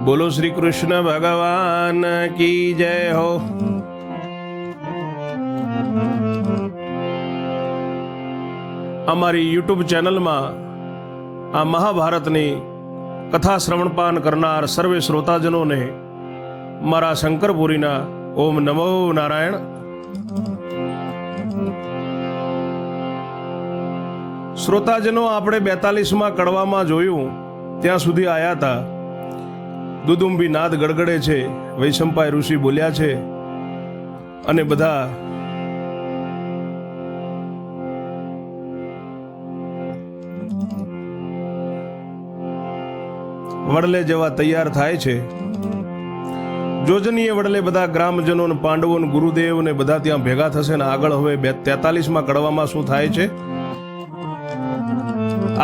બોલો શ્રી કૃષ્ણ ભગવાન કી જય હો। અમારી યુટ્યુબ ચેનલમાં આ મહાભારતની કથા શ્રવણપાન કરનાર સર્વે શ્રોતાજનોને મારા શંકરપુરીના ઓમ નમો નારાયણ। શ્રોતાજનો, આપણે 42માં કડવામાં જોયું ત્યાં સુધી આવ્યા હતા। દુદુંબી નાદ ગડગડે છે, વૈશંપાય ઋષિ બોલ્યા છે અને બધા વડલે જવા તૈયાર થાય છે। જોજનીય વડલે બધા ગ્રામજનો ને પાંડવો ને ગુરુદેવ ને બધા ત્યાં ભેગા થશે ને આગળ હવે 43માં કડવામાં શું થાય છે।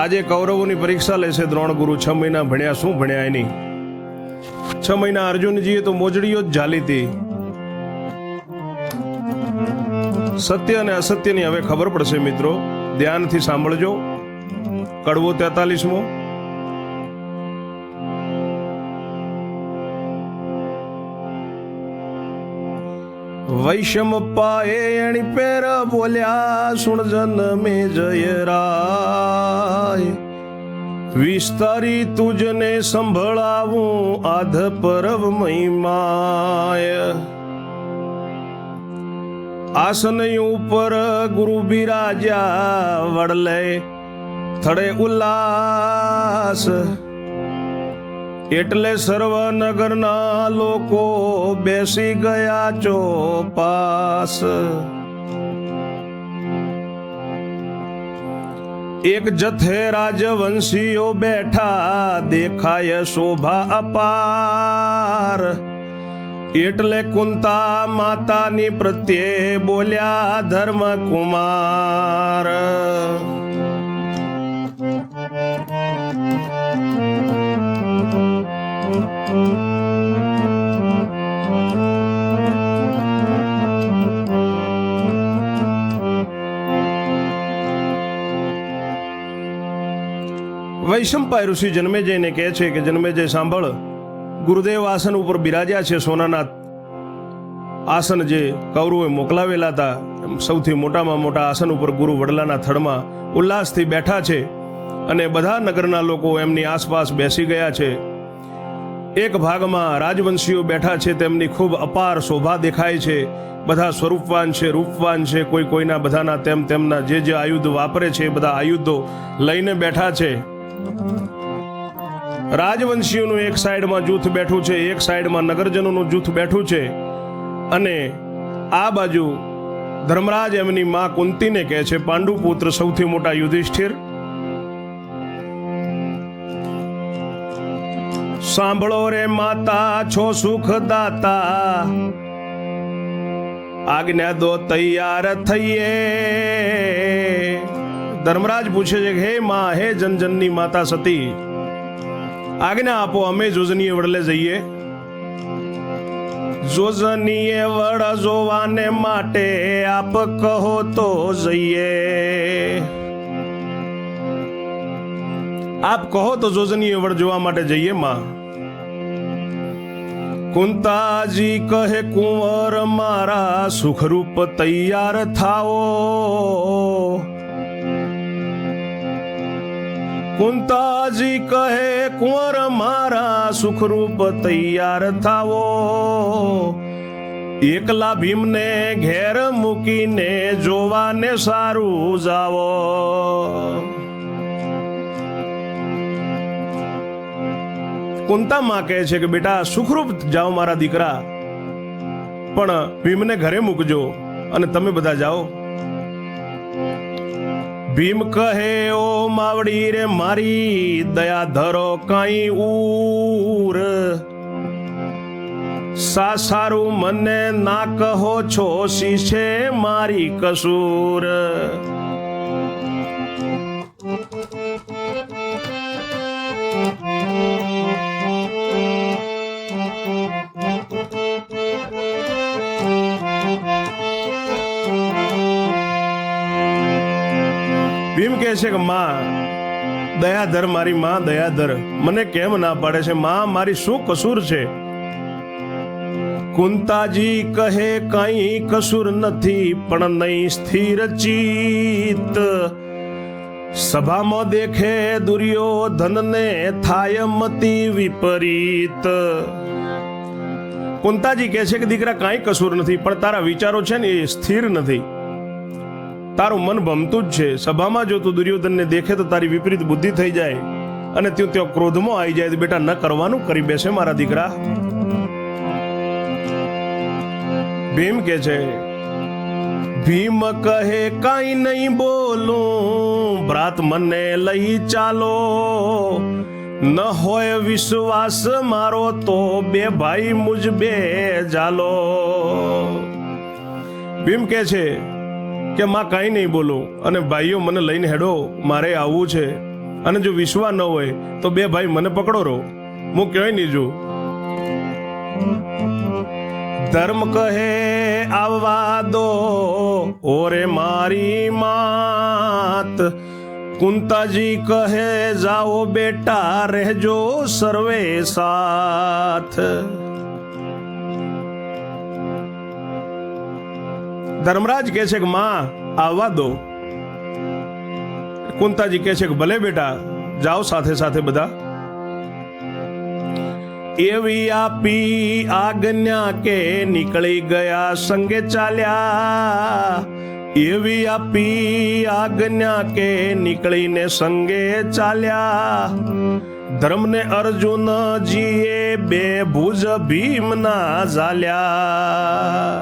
આજે કૌરવોની પરીક્ષા લેશે દ્રોણ ગુરુ। 6 મહિના ભણ્યા, શું ભણ્યા એની। 6 મહિના અર્જુનજીએ તો મોજડીઓ જ ઝાલી હતી। સત્ય અને અસત્યની હવે ખબર પડશે મિત્રો, ધ્યાનથી સાંભળજો। કડવો 43મો। વૈશંપાએ એણી પેર બોલ્યા, સુણ જન મે જય રાય। વિસ્તારી તુજને સંભળાવું આધ પરવ મહિમાય। આસન ઉપર ગુરુ બિરાજ્યા, વડલે થડે ઉલ્લાસ। એટલે સર્વ નગરના લોકો બેસી ગયા ચોપાસ। એક જથે રાજવંશીઓ બેઠા, દેખાય શોભા અપાર। એટલે કુંતા માતાની પ્રત્યે બોલ્યા ધર્મ કુમાર। વૈશંપાય ઋષિ જન્મેજયને કહે છે કે જન્મેજય સાંભળ, ગુરુદેવ આસન ઉપર બિરાજ્યા છે। સોનાના આસન જે કૌરવે મોકલાવેલા હતા, સૌથી મોટામાં મોટા આસન ઉપર ગુરુ વડલાના થડમાં ઉલ્લાસથી બેઠા છે અને બધા નગરના લોકો એમની આસપાસ બેસી ગયા છે। એક ભાગમાં રાજવંશીઓ બેઠા છે, તેમની ખૂબ અપાર શોભા દેખાય છે। બધા સ્વરૂપવાન છે, રૂપવાન છે, કોઈ કોઈના બધાના તેમના જે આયુધ વાપરે છે એ બધા આયુધો લઈને બેઠા છે। રાજવંશીઓનું એક સાઈડમાં જૂથ બેઠું છે, એક સાઈડમાં નગરજનોનું જૂથ બેઠું છે અને આ બાજુ ધર્મરાજ એમની માં કુંતીને કહે છે, પાંડુ પુત્ર સૌથી મોટા યુધિષ્ઠિર, સાંભળો રે માતા છો સુખદાતા। આજ્ઞા દો તૈયાર થઈએ। ધર્મરાજ પૂછે છે કે હે માં, હે જનજનની માતા સતી, આજ્ઞા આપો, અમે જોજનીય વડલે જઈએ। જોજનીય વડ જોવાને માટે આપ કહો તો જઈએ। આપ કહો તો જોજનીય વડ જોવા માટે જઈએ માં। કુંતાજી કહે કુંવર મારા સુખરૂપ તૈયાર થાઓ। કુંતાજી કહે કુંવર મારા સુખરૂપ તૈયાર થાઓ। એકલા ભીમને ઘેર મૂકીને જોવાને સારું જાવો। કુંતા માં કહે છે કે બેટા સુખરૂપ જાઓ મારા દીકરા, પણ ભીમને ઘરે મૂકજો અને તમે બધા જાઓ। ભીમ કહે ઓ માવડી રે મારી, દયા ધરો કાંઈ ઉર। સારું મને ના કહો છો, શીશે મારી કસૂર। ભીમ કહે છે કે માં દયાધર મારી માં દયાધર, મને કેમ ના પાડે છે? માં મારી શું કસૂર છે? કુંતાજી કહે કઈ કસૂર નથી, પણ નહીં સ્થિર ચિત્ત. સભામાં દેખે દુર્યોધનને થાય મતિ વિપરીત. કુંતાજી કહે છે કે દીકરા કાંઈ કસૂર નથી, પણ તારા વિચારો છે ને એ સ્થિર નથી. તારું મન ભમતું જ છે. સભામાં જો તું દુર્યોધનને દેખે તો તારી વિપરીત બુદ્ધિ થઈ જાય અને ત્યાં ક્રોધમાં આવી જાય. તો બેટા ન કરવાનું કરી બેસે મારા દીકરા. ભીમ કે છે, ભીમ કહે કાંઈ નહીં બોલું, ભ્રાત મને લઈ ચાલો. ન હોય વિશ્વાસ મારો તો બે ભાઈ મુજ બે જાલો. ભીમ કે છે કે માં કાંઈ નહીં બોલું અને ભાઈઓ મને લઈને હેડો, મારે આવવું છે. અને જો વિશ્વાસ ન હોય તો બે ભાઈ મને પકડો રહો, હું ક્યાંય નહીં જોઉં. ધર્મ કહે આવવા દો ઓરે મારી માત. કુંતાજી કહે જાઓ બેટા રહેજો સર્વે સાથ. ધર્મરાજ કહે છે કે માં આવવા દો. કુંતાજી કહે છે કે ભલે બેટા જાઓ સાથે સાથે બધા. એવી આપી આજ્ઞા કે નીકળી ગયા સંગે ચાલ્યા. એવી આપી આજ્ઞા કે નીકળીને સંગે ચાલ્યા. ધર્મને અર્જુનજીએ બે ભુજ ભીમના ઝાલ્યા.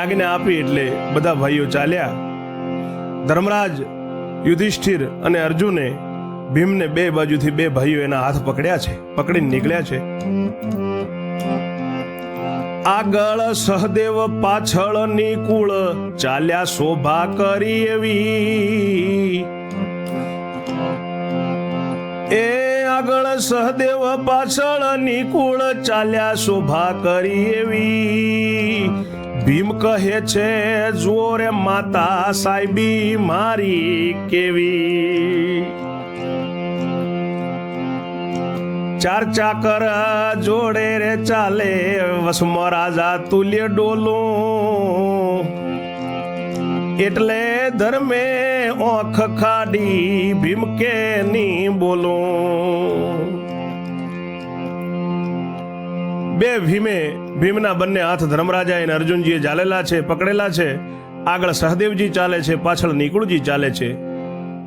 આજ્ઞા આપી એટલે બધા ભાઈઓ ચાલ્યા. ધર્મરાજ, યુધિષ્ઠિર અને અર્જુને ભીમને બે બાજુથી બે ભાઈઓ એના હાથ પકડ્યા છે, પકડીને નીકળ્યા છે. આગળ સહદેવ પાછળ નિકુળ ચાલ્યા શોભા કરી એવી. એ આગળ સહદેવ પાછળ નિકુળ ચાલ્યા શોભા કરી એવી. ભીમ કહે છે જુઓ રે માતા સાહેબી મારી કેવી. ચાર ચાકર જોડે રે ચાલે વસમાં રાજા તુલ્ય ડોલું. એટલે ધર્મે ઓખ ખાડી ભીમ કે ની બોલું. બે ભીમના બંને હાથ ધર્મરાજા અને અર્જુનજીએ ઝાલેલા છે, પકડેલા છે. આગળ સહદેવજી ચાલે છે, પાછળ નિકુળજી ચાલે છે.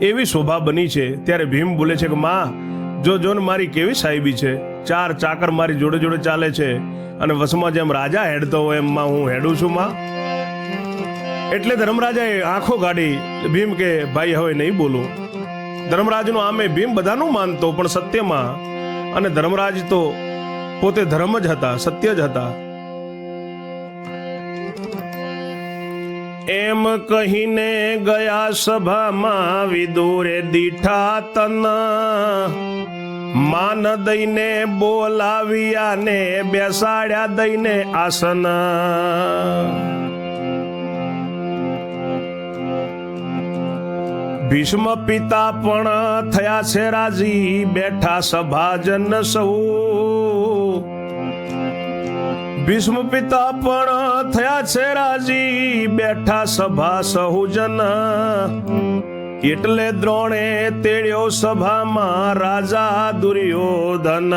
એવી શોભા બની છે. ત્યારે ભીમ બોલે છે કે માં જો ને મારી કેવી સાહેબી છે. ચાર ચાકર મારી જોડે જોડે ચાલે છે અને વસમાં જેમ રાજા હેડતો હોય એમ માં હું હેડું છું માં. એટલે ધર્મરાજાએ આંખો કાઢી. ભીમ કે ભાઈ હવે નહીં બોલું. ધર્મરાજનું આમે ભીમ બધાનું માનતો પણ સત્યમાં, અને ધર્મરાજ તો પોતે ધર્મ જ હતા, સત્ય જ હતા. એમ કહીને ગયા સભામાં વિદુરે દીઠા તન. માન દઈને બોલાવ્યા ને બેસાડ્યા દઈને આસન. ભીષ્મ પિતા પણ થયા છે રાજી, બેઠા સભાજન સૌ. ભીષ્મ પિતા પણ થયા છે રાજી, બેઠા સભા સહુજન. એટલે દ્રોણે તેડ્યો સભામાં રાજા દુર્યોધન.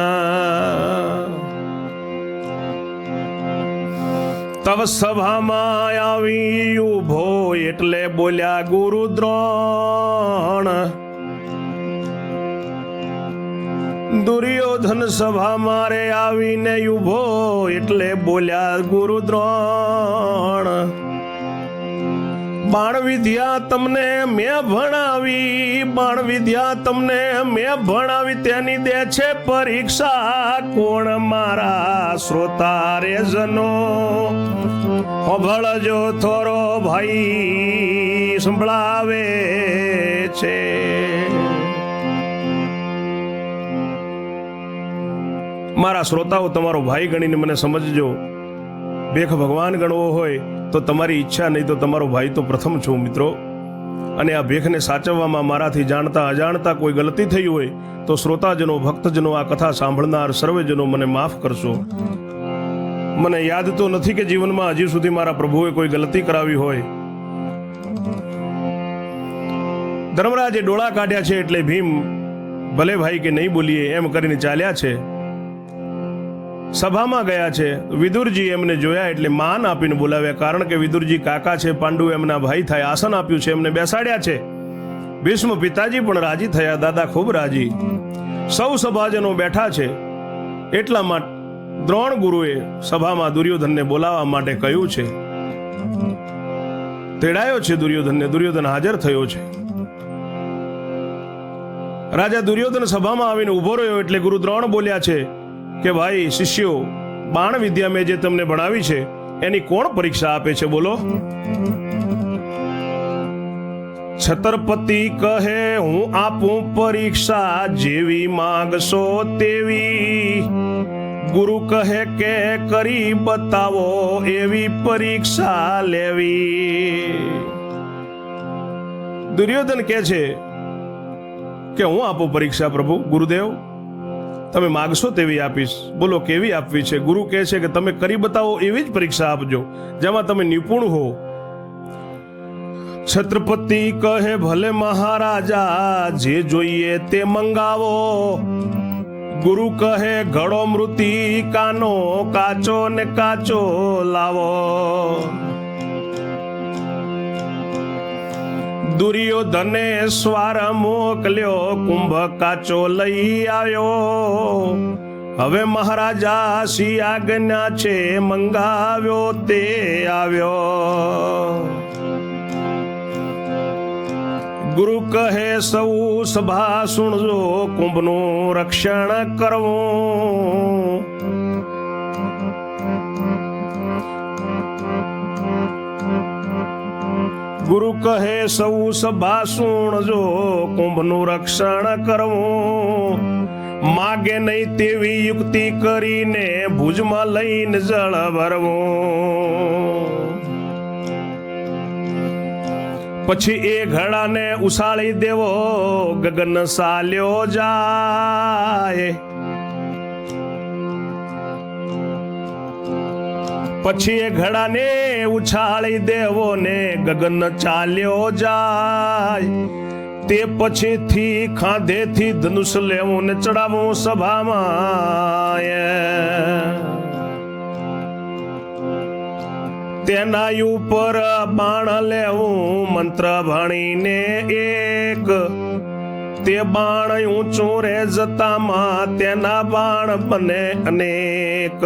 તવ સભામાં આવી ઉભો એટલે બોલ્યા ગુરુ દ્રોણ. દુર્યોધન સભા મારે આવીને ઉભો એટલે બોલ્યા ગુરુ દ્રોણ. બાણ વિદ્યા તમને મેં ભણાવી, બાણ વિદ્યા તમને મેં ભણાવી, તેની દે છે પરીક્ષા કોણ મારા શ્રોતા રે જનો. હોભળજો થોરો ભાઈ સંભળાવે છે. મારા શ્રોતાઓ, તમારો ભાઈ ગણીને મને સમજજો. ભેખ ભગવાન ગણવો હોય તો તમારી ઈચ્છા, નહીં તો તમારો ભાઈ તો પ્રથમ છું મિત્રો. અને આ ભેખને સાચવવામાં મારાથી જાણતા અજાણતા કોઈ ગલતી થઈ હોય તો શ્રોતાજનો, ભક્તજનો, આ કથા સાંભળનાર સર્વેજનો મને માફ કરશો. મને યાદ તો નથી કે જીવનમાં હજી સુધી મારા પ્રભુએ કોઈ ગલતી કરાવી હોય. ધર્મરાજે ડોળા કાઢ્યા છે એટલે ભીમ ભલે ભાઈ કે નહીં બોલીએ એમ કરીને ચાલ્યા છે. સભામાં ગયા છે. વિદુરજી એમને જોયા એટલે માન આપીને બોલાવ્યા, કારણ કે વિદુરજી કાકા છે, પાંડુ એમના ભાઈ થાય. આસન આપ્યું છે, એમને બેસાડ્યા છે. ભીષ્મ પિતાજી પણ રાજી થયા, દાદા ખૂબ રાજી. સૌ સભાજનો બેઠા છે. એટલામાં દ્રોણ ગુરુએ સભામાં દુર્યોધનને બોલાવવા માટે કહ્યું છે. તેડાયો છે દુર્યોધનને. દુર્યોધન હાજર થયો છે. રાજા દુર્યોધન સભામાં આવીને ઉભો રહ્યો એટલે ગુરુ દ્રોણ બોલ્યા છે કે ભાઈ શિષ્યો, બાણ વિદ્યા મેં જે તમને ભણાવી છે એની કોણ પરીક્ષા આપે છે, બોલો? છત્રપતિ કહે હું આપું પરીક્ષા, જેવી માંગશો તેવી. ગુરુ કહે કે કરી બતાવો, એવી પરીક્ષા લેવી. દુર્યોધન કહે છે કે હું આપું પરીક્ષા પ્રભુ. ગુરુદેવ, તમે માગશો તેવી આપીશ. બોલો કેવી આપવી છે? ગુરુ કહે છે કે તમે કરી બતાવો એવી જ પરીક્ષા આપજો, જેમાં તમે નિપુણ હો. છત્રપતિ કહે ભલે મહારાજા, જે જોઈએ તે મંગાવો. ગુરુ કહે ઘડો મૃતિકાનો, કાચો ને કાચો લાવો. દુર્યોધને સ્વાર મોકલ્યો, કુંભ કાચો લઈ આવ્યો. હવે મહારાજા સી આજ્ઞા છે, મંગાવ્યો તે આવ્યો. ગુરુ કહે સૌ સભા સુણજો, કુંભનું રક્ષણ કરવું. ગુરુ કહે સૌ સભા સુણજો, કુંભનું રક્ષણ કરવું. માગે નહીં તેવી યુક્તિ કરીને, ભુજમાં લઈને જળ ભરવું. પછી એ ઘડાને ઉછાળી દેવો, ગગન સાલ્યો જાય. પછી એ ઘડાને ઉછાળી દેવો ને ગગન ચાલ્યો જાય. તે પછીથી ખાધેથી ધનુષ લેવું ને ચડાવવું સભામાં. તેના ઉપર બાણ લેવું મંત્ર ભણીને એક. તે બાણ ઊંચું રે જતામાં, તેના બાણ બને અનેક.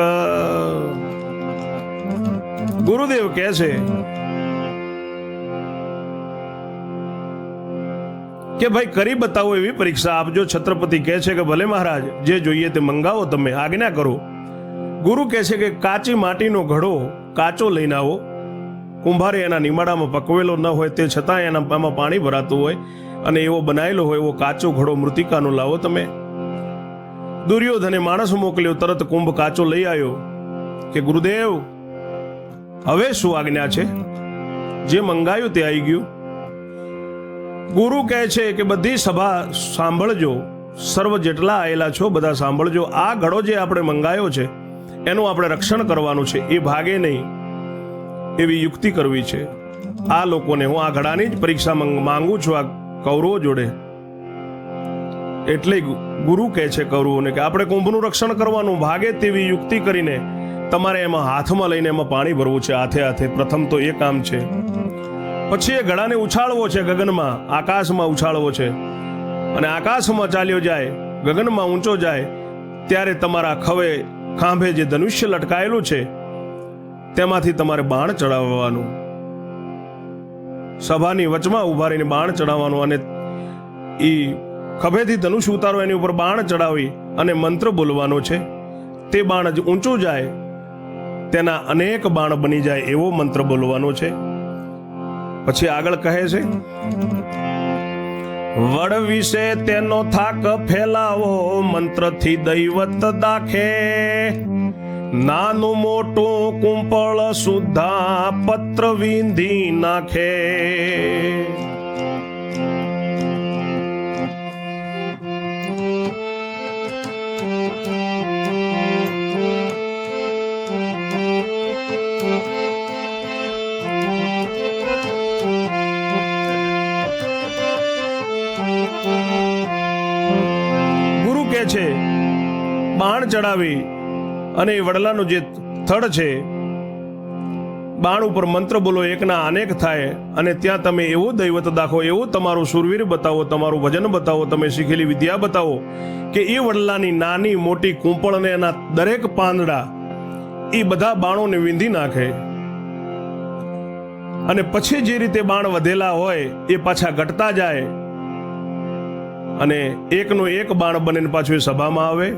ગુરુદેવ કહે છે કે ભાઈ કરી બતાવો એવી પરીક્ષા આપજો. છત્રપતિ કહે છે કે ભલે મહારાજ, જે જોઈએ તે મંગાવો, તમે આજ્ઞા કરો. ગુરુ કહે છે કે કાચી માટીનો ઘડો કાચો લઈને આવો. કુંભારે એના નિમાડામાં પકવેલો ન હોય તે છતાં એનામાં પાણી ભરાતું હોય અને એવો બનાવેલો હોય એવો કાચો ઘડો મૃતિકાનો લાવો તમે. દુર્યોધને માણસ મોકલ્યો, તરત કુંભ કાચો લઈ આવ્યો કે ગુરુદેવ હવે શું આજ્ઞા છે? જે મંગાયું તે આવી ગયું. ગુરુ કહે છે કે બધી સભા સાંભળજો, સર્વ જેટલા આવેલા છો બધા સાંભળજો. આ ઘડો જે આપણે મંગાયો છે એનું આપણે રક્ષણ કરવાનું છે, એ ભાગે નહીં એવી યુક્તિ કરવી છે. આ લોકોને હું આ ઘડાની જ પરીક્ષા માંગુ છું આ કૌરવો જોડે. એટલે ગુરુ કહે છે કૌરવોને કે આપણે કુંભનું રક્ષણ કરવાનું, ભાગે તેવી યુક્તિ કરીને તમારે એમાં હાથમાં લઈને એમાં પાણી ભરવું છે, હાથે હાથે. પ્રથમ તો એ કામ છે. પછી એ ઘડાને ઉછાળવો છે ગગનમાં, આકાશમાં ઉછાળવો છે. અને આકાશમાં ચાલ્યો જાય, ગગનમાં ઊંચો જાય, ત્યારે તમારા ખાંભે જે ધનુષ્ય લટકાયેલું છે તેમાંથી તમારે બાણ ચડાવવાનું. સભાની વચમાં ઉભા રહીને બાણ ચડાવવાનું અને એ ખભેથી ધનુષ ઉતારો, એની ઉપર બાણ ચડાવી અને મંત્ર બોલવાનો છે. તે બાણ જ ઊંચું જાય તેના અનેક બાણ બની જાય એવો મંત્ર બોલવાનો છે. પછી આગળ કહે છે, વડ વિશે તેનો થાક ફેલાવો, મંત્રથી દૈવત દાખે, નાનું મોટું કુંપળ સુદ્ધા પત્ર વીંધી નાખે. ગુરુ કે છે બાણ ચડાવી અને એ વડલાનું જે થડ છે, બાણ ઉપર મંત્ર બોલો, એકના અનેક થાય અને ત્યાં તમે એવું દૈવત દાખો, એવું તમારું સુરવીર બતાવો, તમારું ભજન બતાવો, તમે શીખેલી વિદ્યા બતાવો કે એ વડલાની નાની મોટી કૂંપળને એના દરેક પાંદડા એ બધા બાણોને વીંધી નાખે. અને પછી જે રીતે બાણ વધેલા હોય એ પાછા ઘટતા જાય અને એકનું એક બાણ બનીને પાછું એ સભામાં આવે.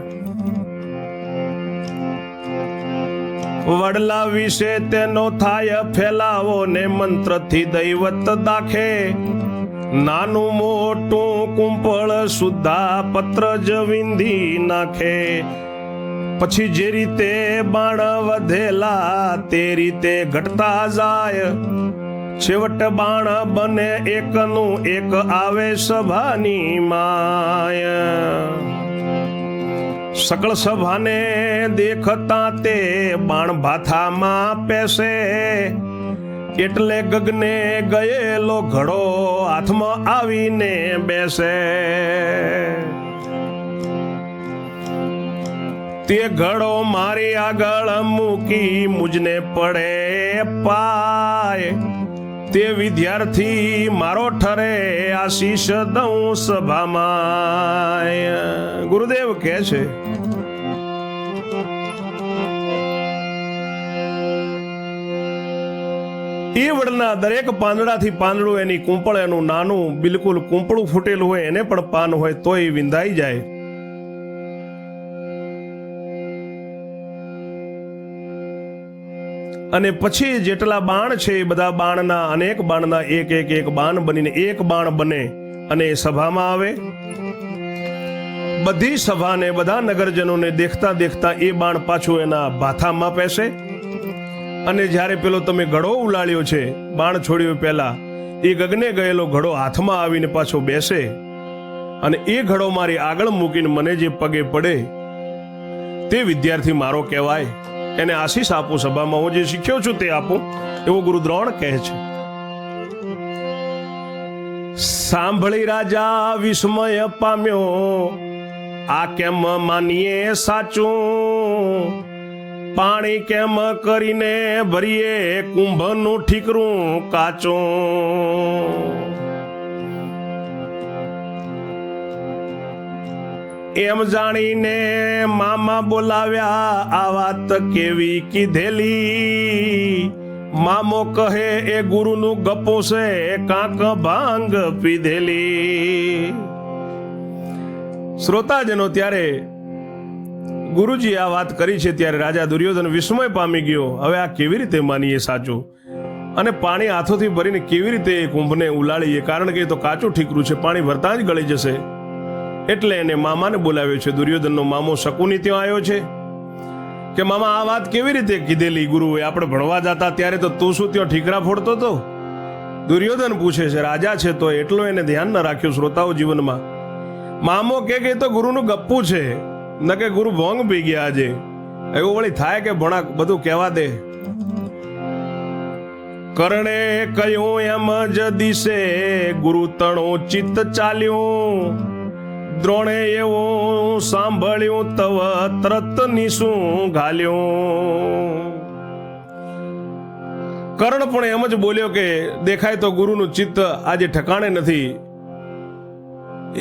વડલા વિશે તેનો થાય ફેલાવો ને મંત્રથી દૈવત દાખે, નાનું મોટું કુંપળ સુદ્ધા પત્ર જ વીંધી નાખે. પછી જે રીતે બાણ વધેલા તે રીતે ઘટતા જાય, છેવટ બાણ બને એકનું એક આવે સભાની માય. સકળ સભાને દેખતા તે બાણ ભાથામાં પેસે, એટલે ગગને ગયેલો ઘડો હાથમાં આવીને બેસે. તે ઘડો મારી આગળ મૂકી મુજને પડે પાય, તે વિદ્યાર્થી મારો ઠરે આશીષ દઉં સભામાં. ગુરુદેવ કહે છે એ વડના દરેક પાંદડાથી પાંદડું એની કૂંપળ, એનું નાનું બિલકુલ કૂંપળું ફૂટેલું હોય એને પણ પાન હોય તો એ વિંધાઈ જાય. અને પછી જેટલા બાણ છે એ બધા બાણના અનેક બાણના એક એક એક બાણ બનીને એક બાણ બને અને એ સભામાં આવે. બધી સભાને બધા નગરજનોને દેખતા દેખતા એ બાણ પાછું એના ભાથામાં પેસે. અને જ્યારે પેલો તમે ઘડો ઉલાળ્યો છે બાણ છોડ્યો પહેલા, એ ગગને ગયેલો ઘડો હાથમાં આવીને પાછો બેસે અને એ ઘડો મારી આગળ મૂકીને મને જે પગે પડે તે વિદ્યાર્થી મારો કહેવાય. એને આશીષ આપું સભામાં, હું જે શીખ્યો છું તે આપું, એવો ગુરુ દ્રોણ કહે છે. સાંભળી રાજા વિસ્મય પામ્યો, આ કેમ માનીએ સાચું, પાણી કેમ કરીને ભરીએ કુંભનું ઠીકરું કાચું. એમ જાણીને મામા બોલાવ્યા, આ વાત કેવી કીધેલી. મામો કહે એ ગુરુનું ગપો છે, કાંક ભાંગ પીધેલી. શ્રોતાજનો ત્યારે ગુરુજી આ વાત કરી છે ત્યારે રાજા દુર્યોધન વિસ્મય પામી ગયો. હવે આ કેવી રીતે માનીએ સાચું, અને પાણી હાથોથી ભરીને કેવી રીતે એ કુંભને ઉલાળીએ, કારણ કે એ તો કાચું ઠીકરું છે, પાણી ભરતા જ ગળી જશે. એટલે એને મામાને બોલાવ્યો છે. દુર્યોધનનો મામો શકુની ત્યાં આવ્યો છે કે મામા આ વાત કેવી રીતે કીધેલી ગુરુએ, આપણે ભણવા જતા ત્યારે તો તું શું ત્યાં ઠીકરા ફોડતો હતો? દુર્યોધન પૂછે છે. રાજા છે તો એટલો એને ધ્યાન ન રાખ્યું શ્રોતાઓ જીવનમાં. મામો કે તો ગુરુનું ગપ્પું છે, ન કે ગુરુ ભોંગ પી ગયા આજે. એવું વળી થાય કે ભણા બધું કહેવા દે. કરણે કહ્યું એમ જ દિશે, ગુરુ તણો ચિત્ત ચાલ્યું, દ્રોણે એવું સાંભળ્યું તવ તરત નીસું ઘાલ્યું. કર્ણ પણ એમ જ બોલ્યો કે દેખાય તો ગુરુનું ચિત્ત આજે ઠકાણે નથી,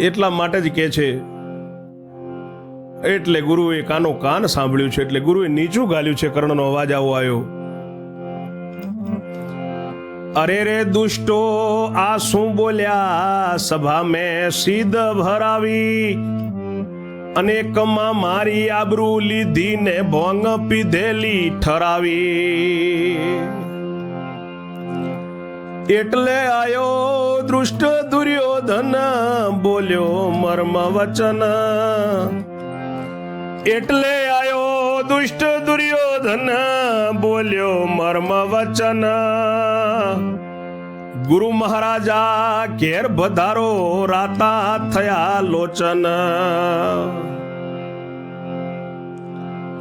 એટલા માટે જ કે છે. એટલે ગુરુએ કાનો કાન સાંભળ્યું છે, એટલે ગુરુએ નીચું ગાલ્યું છે. કર્ણનો અવાજ આવો આવ્યો, અરે રે દુષ્ટો આ શું બોલ્યા, સભા મેં સીધ ભરાવી, અનેકમાં મારી આબરૂ લીધી ને ભોંગ પીધેલી ઠરાવી. એટલે આયો દુષ્ટ દુર્યોધન બોલ્યો મર્મ વચન. એટલે આયો દુષ્ટ દુર્યોધન બોલ્યો મર્મ વચન. ગુરુ મહારાજા ઘેર વધારો રાતા થયા લોચન.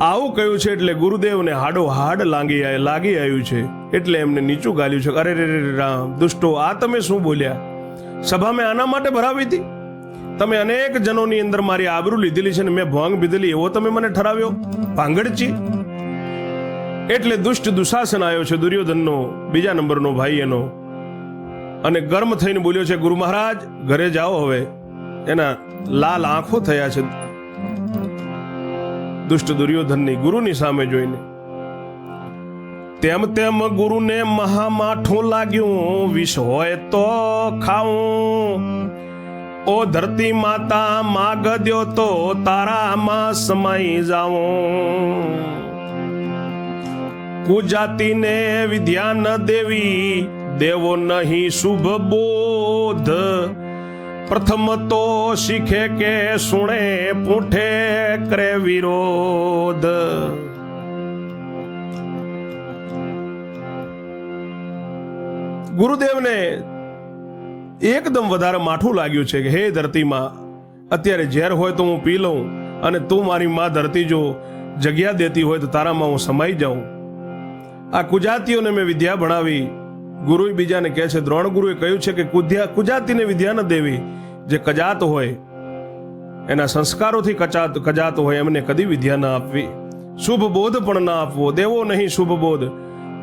આવું કહ્યું છે એટલે ગુરુદેવને હાડો હાડ લાગી આવ્યું છે. એટલે એમને નીચું ગાલ્યું છે. અરે રે રામ દુષ્ટો, આ તમે શું બોલ્યા? સભા મેં આના માટે ભરાવી હતી? તમે અનેક જનોની અંદર મારી આબરૂ લીધેલી છે ને મેં ભોંગ પીધેલી એવો તમે મને ઠરાવ્યો? ભાંગડચી. એટલે દુષ્ટ દુશાસન આવ્યો છે, દુર્યોધનનો બીજા નંબરનો ભાઈ એનો, અને ગર્મ થઈને બોલ્યો છે ગુરુ મહારાજ ઘરે જાઓ. હવે એના લાલ આંખો થયા છે દુષ્ટ દુર્યોધનની ગુરુની સામે જોઈને. તેમ તેમ ગુરુને મહામાઠું લાગ્યું, વિષ હોય તો ખાવું. ઓ ધરતી માતા માગ દ્યો તો તારામાં સમાઈ જાઉં. કુજાતિને વિદ્યા ન દેવી દેવો નહીં શુભ બોધ. પ્રથમ તો શીખે કે સુણે પૂઠે કરે વિરોધ. ગુરુદેવને એકદમ વધારે માઠું લાગ્યું છે કે હે ધરતીમાં, અત્યારે ઝેર હોય તો હું પી લઉં, અને તું મારી માં ધરતી જો જગ્યા દેતી હોય તો તારામાં હું સમાઈ જાઉં. આ કુજાતીઓને મેં વિદ્યા ભણાવી. ગુરુ બીજાને કહે છે, દ્રોણ ગુરુએ કહ્યું છે કે કુજાતીને વિદ્યા ન દેવી. જે કજાત હોય, એના સંસ્કારોથી કજાત હોય, એમને કદી વિદ્યા ન આપવી. શુભ બોધ પણ ના આપવો, દેવો નહીં શુભ બોધ.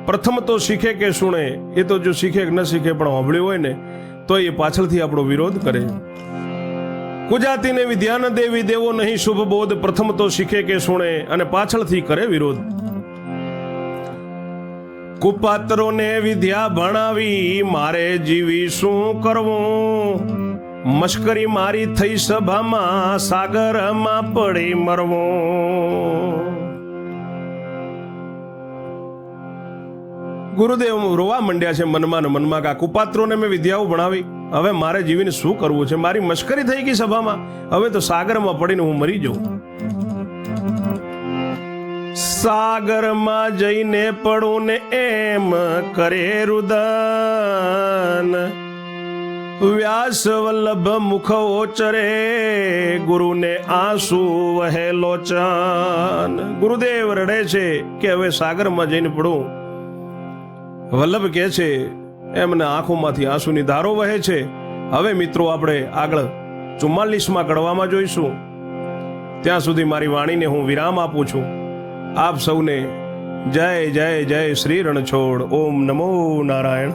પ્રથમ તો શીખે કે સુણે. એ તો જો શીખે કે ન શીખે પણ સાંભળ્યું હોય ને તો એ પાછળથી આપણો વિરોધ કરે. કુજાતીને વિદ્યા ન દેવી દેવો નહીં શુભ બોધ. પ્રથમ તો શીખે કે સુણે અને પાછળથી કરે વિરોધ. કુપાત્રોને વિદ્યા ભણાવી મારે જીવી શું કરવું. મશ્કરી મારી થઈ સભામાં સાગરમાં પડી મરવું. ગુરુદેવ રોવા માંડ્યા છે મનમાં ને મનમાં કે આ કુપાત્રોને મેં વિદ્યાઓ ભણાવી, હવે મારે જીવીને શું કરવું છે? મારી મશ્કરી થઈ ગઈ સભામાં, હવે તો સાગરમાં પડીને હું મરી જાઉં. સાગરમાં જઈને પડું ને એમ કરે રુદન. વ્યાસ વલ્લભ મુખ ઓચરે ગુરુને આંસુ વહે લોચન. ગુરુદેવ રડે છે કે હવે સાગરમાં જઈને પડું. વલ્લભ કહે છે એમને આંખોમાંથી આંસુની ધારો વહે છે. હવે મિત્રો આપણે આગળ 44માં કડવામાં જોઈશું. ત્યાં સુધી મારી વાણીને હું વિરામ આપું છું. આપ સૌને જય જય જય શ્રી રણછોડ. ઓમ નમો નારાયણ.